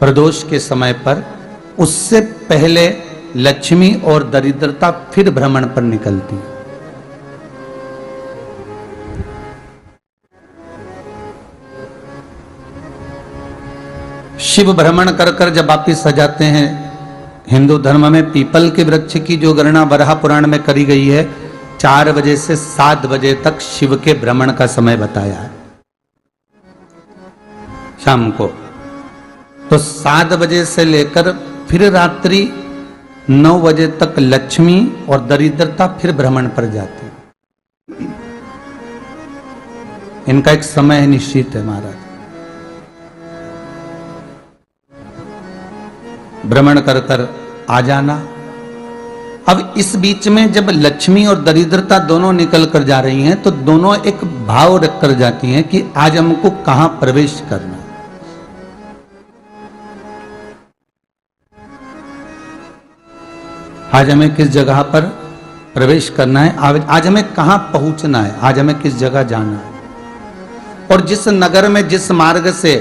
प्रदोष के समय पर, उससे पहले लक्ष्मी और दरिद्रता फिर भ्रमण पर निकलती है। शिव भ्रमण कर कर जब वापिस आ जाते हैं, हिंदू धर्म में पीपल के वृक्ष की जो गणना वराह पुराण में करी गई है, 4 बजे से 7 बजे तक शिव के भ्रमण का समय बताया है शाम को। तो 7 बजे से लेकर फिर रात्रि 9 बजे तक लक्ष्मी और दरिद्रता फिर भ्रमण पर जाती है। इनका एक समय निश्चित है महाराज। भ्रमण कर कर आ जाना। अब इस बीच में जब लक्ष्मी और दरिद्रता दोनों निकल कर जा रही हैं, तो दोनों एक भाव रख कर जाती हैं कि आज हमको कहां प्रवेश करना है। आज हमें किस जगह पर प्रवेश करना है, आज हमें कहां पहुंचना है, आज हमें किस जगह जाना है। और जिस नगर में जिस मार्ग से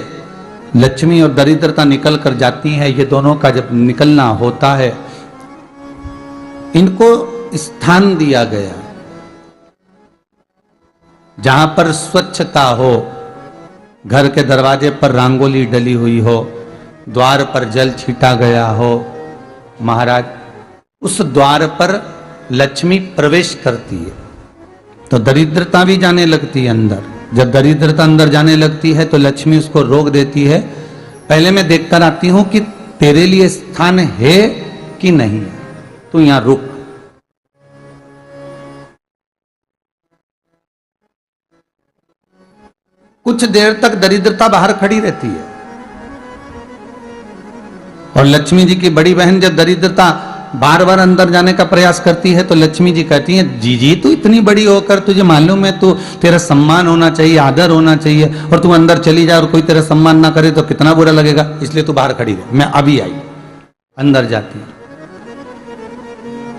लक्ष्मी और दरिद्रता निकल कर जाती है, ये दोनों का जब निकलना होता है, इनको स्थान दिया गया जहां पर स्वच्छता हो, घर के दरवाजे पर रंगोली डली हुई हो, द्वार पर जल छीटा गया हो। महाराज, उस द्वार पर लक्ष्मी प्रवेश करती है तो दरिद्रता भी जाने लगती है अंदर। जब दरिद्रता अंदर जाने लगती है तो लक्ष्मी उसको रोक देती है। पहले मैं देखकर आती हूं कि तेरे लिए स्थान है कि नहीं है, तू यहां रुक। कुछ देर तक दरिद्रता बाहर खड़ी रहती है और लक्ष्मी जी की बड़ी बहन जब दरिद्रता बार बार अंदर जाने का प्रयास करती है तो लक्ष्मी जी कहती हैं, जी तू इतनी बड़ी होकर तुझे मालूम है तू तेरा सम्मान होना चाहिए, आदर होना चाहिए, और तू अंदर चली जाए और कोई तेरा सम्मान ना करे तो कितना बुरा लगेगा, इसलिए तू बाहर खड़ी रहे। मैं अभी आई। अंदर जाती है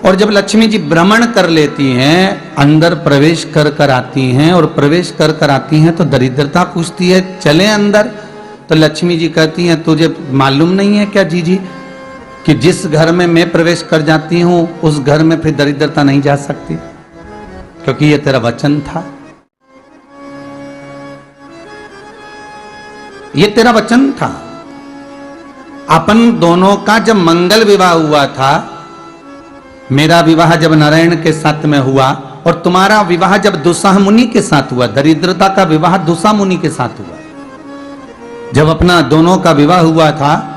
और जब लक्ष्मी जी भ्रमण कर लेती हैं, अंदर प्रवेश कर कर आती हैं और प्रवेश कर कर आती हैं तो दरिद्रता पूछती है चले अंदर। तो लक्ष्मी जी कहती हैं, तुझे मालूम नहीं है क्या जी कि जिस घर में मैं प्रवेश कर जाती हूं उस घर में फिर दरिद्रता नहीं जा सकती, क्योंकि ये तेरा वचन था, ये तेरा वचन था। अपन दोनों का जब मंगल विवाह हुआ था, मेरा विवाह जब नारायण के साथ में हुआ और तुम्हारा विवाह जब दुस्साह मुनि के साथ हुआ, दरिद्रता का विवाह दुस्साह मुनि के साथ हुआ। जब अपना दोनों का विवाह हुआ था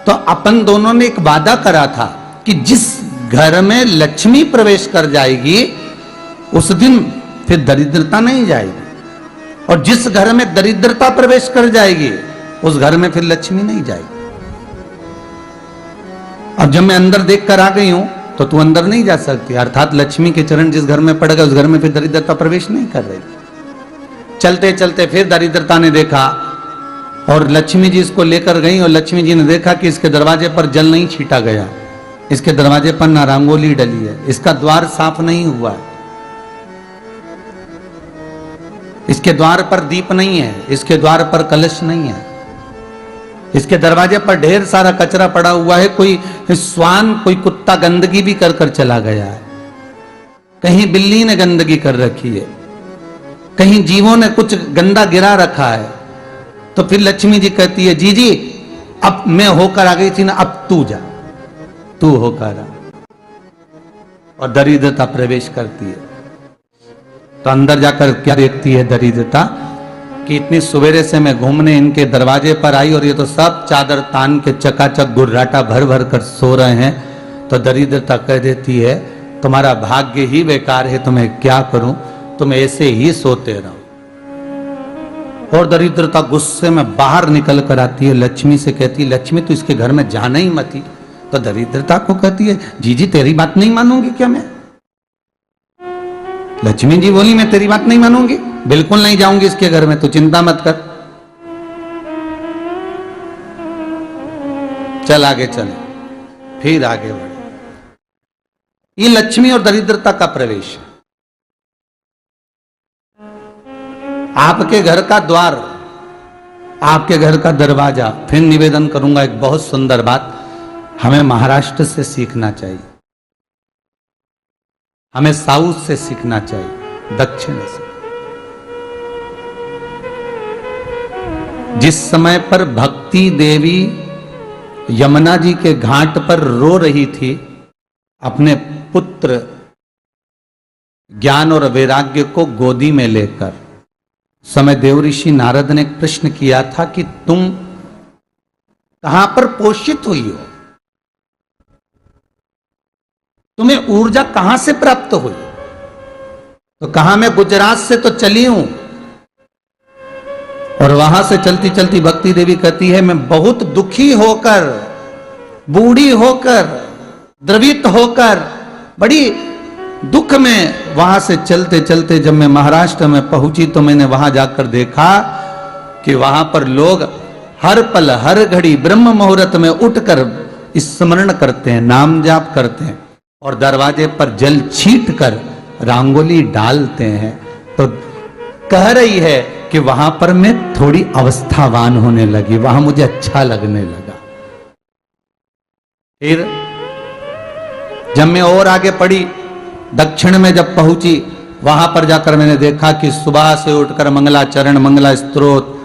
तो अपन दोनों ने एक वादा करा था कि जिस घर में लक्ष्मी प्रवेश कर जाएगी उस दिन फिर दरिद्रता नहीं जाएगी, और जिस घर में दरिद्रता प्रवेश कर जाएगी उस घर में फिर लक्ष्मी नहीं जाएगी। अब जब मैं अंदर देख कर आ गई हूं तो तू अंदर नहीं जा सकती, अर्थात लक्ष्मी के चरण जिस घर में पड़ गए उस घर में फिर दरिद्रता प्रवेश नहीं कर रही। चलते चलते फिर दरिद्रता ने देखा और लक्ष्मी जी इसको लेकर गई और लक्ष्मी जी ने देखा कि इसके दरवाजे पर जल नहीं छीटा गया, इसके दरवाजे पर ना रंगोली डली है, इसका द्वार साफ नहीं हुआ है, इसके द्वार पर दीप नहीं है, इसके द्वार पर कलश नहीं है, इसके दरवाजे पर ढेर सारा कचरा पड़ा हुआ है, कोई स्वान कोई कुत्ता गंदगी भी कर कर चला गया है, कहीं बिल्ली ने गंदगी कर रखी है, कहीं जीवों ने कुछ गंदा गिरा रखा है। तो फिर लक्ष्मी जी कहती है, जी अब मैं होकर आ गई थी ना, अब तू जा, तू होकर आ। और दरिद्रता प्रवेश करती है। तो अंदर जाकर क्या देखती है दरिद्रता कि इतनी सवेरे से मैं घूमने इनके दरवाजे पर आई और ये तो सब चादर तान के चकाचक गुर्राटा भर भर कर सो रहे हैं। तो दरिद्रता कह देती है, तुम्हारा भाग्य ही बेकार है, तुम्हें क्या करूं, तुम ऐसे ही सोते रहो। और दरिद्रता गुस्से में बाहर निकल कर आती है, लक्ष्मी से कहती है, लक्ष्मी तू इसके घर में जाना ही मत ही। तो दरिद्रता को कहती है, जी तेरी बात नहीं मानूंगी क्या मैं? लक्ष्मी जी बोली, मैं तेरी बात नहीं मानूंगी, बिल्कुल नहीं जाऊंगी इसके घर में, तू चिंता मत कर, चल आगे चले। फिर आगे बढ़े। ये लक्ष्मी और दरिद्रता का प्रवेश है। आपके घर का द्वार आपके घर का दरवाजा। फिर निवेदन करूंगा एक बहुत सुंदर बात, हमें महाराष्ट्र से सीखना चाहिए, हमें साउथ से सीखना चाहिए, दक्षिण से। जिस समय पर भक्ति देवी यमुना जी के घाट पर रो रही थी अपने पुत्र ज्ञान और वैराग्य को गोदी में लेकर, समय देव ऋषि नारद ने प्रश्न किया था कि तुम कहां पर पोषित हुई हो, तुम्हें ऊर्जा कहां से प्राप्त हुई? तो कहा मैं गुजरात से तो चली हूं। और वहां से चलती चलती भक्ति देवी कहती है मैं बहुत दुखी होकर, बूढ़ी होकर, द्रवित होकर, बड़ी दुख में वहां से चलते चलते जब मैं महाराष्ट्र में पहुंची तो मैंने वहां जाकर देखा कि वहां पर लोग हर पल हर घड़ी ब्रह्म मुहूर्त में उठकर स्मरण करते हैं, नाम जाप करते हैं और दरवाजे पर जल छीट कर रंगोली डालते हैं। तो कह रही है कि वहां पर मैं थोड़ी अवस्थावान होने लगी, वहां मुझे अच्छा लगने लगा। फिर जब मैं और आगे पढ़ी, दक्षिण में जब पहुंची, वहां पर जाकर मैंने देखा कि सुबह से उठकर मंगलाचरण, मंगला स्तोत्र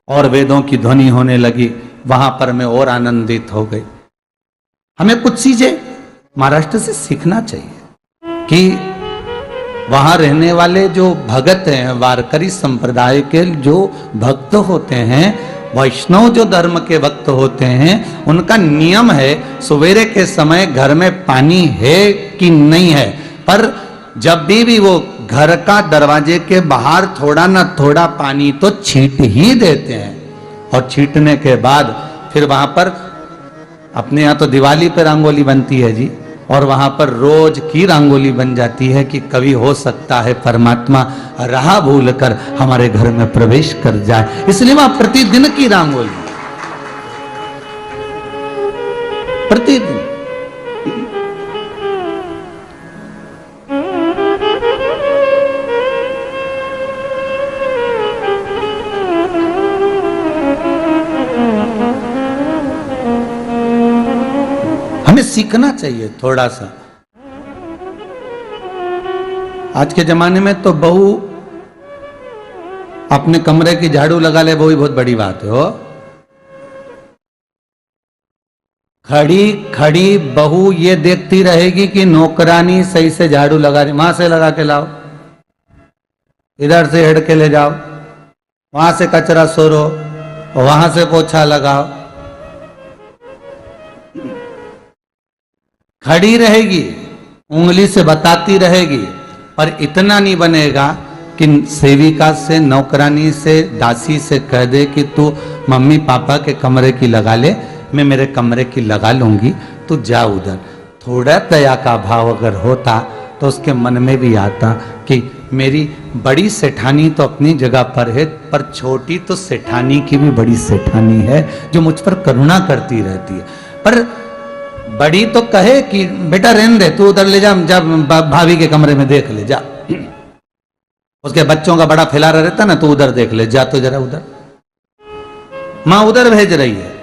और वेदों की ध्वनि होने लगी। वहां पर मैं और आनंदित हो गई। हमें कुछ चीजें महाराष्ट्र से सीखना चाहिए कि वहां रहने वाले जो भगत हैं, वारकरी संप्रदाय के जो भक्त होते हैं, वैष्णव जो धर्म के भक्त होते हैं, उनका नियम है सवेरे के समय घर में पानी है कि नहीं है, पर जब भी वो घर का दरवाजे के बाहर थोड़ा ना थोड़ा पानी तो छींट ही देते हैं। और छींटने के बाद फिर वहां पर अपने यहाँ तो दिवाली पे रंगोली बनती है जी, और वहां पर रोज की रंगोली बन जाती है कि कभी हो सकता है परमात्मा राह भूल कर हमारे घर में प्रवेश कर जाए, इसलिए वहां प्रतिदिन की रंगोली, प्रतिदिन। हमें सीखना चाहिए थोड़ा सा। आज के जमाने में तो बहू अपने कमरे की झाड़ू लगा ले, वो ही बहुत बड़ी बात है। हो खड़ी खड़ी बहू ये देखती रहेगी कि नौकरानी सही से झाड़ू लगा रही, वहां से लगा के लाओ, इधर से हेड के ले जाओ, वहां से कचरा सोरो, वहां से पोछा लगाओ। खड़ी रहेगी, उंगली से बताती रहेगी, पर इतना नहीं बनेगा कि सेविका से, नौकरानी से, दासी से कह दे कि तू मम्मी पापा के कमरे की लगा ले, मैं मेरे कमरे की लगा लूंगी, तू जा उधर। थोड़ा दया का भाव अगर होता तो उसके मन में भी आता कि मेरी बड़ी सेठानी तो अपनी जगह पर है, पर छोटी तो सेठानी की भी बड़ी सेठानी है जो मुझ पर करुणा करती रहती है। पर बड़ी तो कहे कि बेटा रहने दे, तू उधर ले जा, जब भाभी के कमरे में देख ले जा, उसके बच्चों का बड़ा फैलारा रहता ना, तू उधर देख ले जा, तो जरा उधर, मां उधर भेज रही है।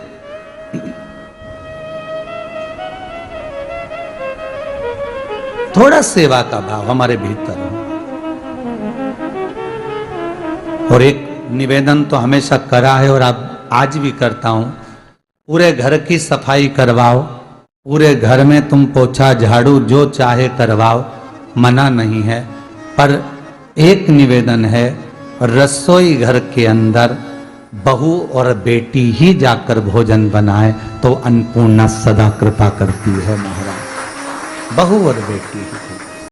थोड़ा सेवा का भाव हमारे भीतर हो। और एक निवेदन तो हमेशा करा है और अब आज भी करता हूं, पूरे घर की सफाई करवाओ, पूरे घर में तुम पोछा झाड़ू जो चाहे करवाओ, मना नहीं है। पर एक निवेदन है, रसोई घर के अंदर बहू और बेटी ही जाकर भोजन बनाए तो अन्नपूर्णा सदा कृपा करती है महाराज। बहू और बेटी ही।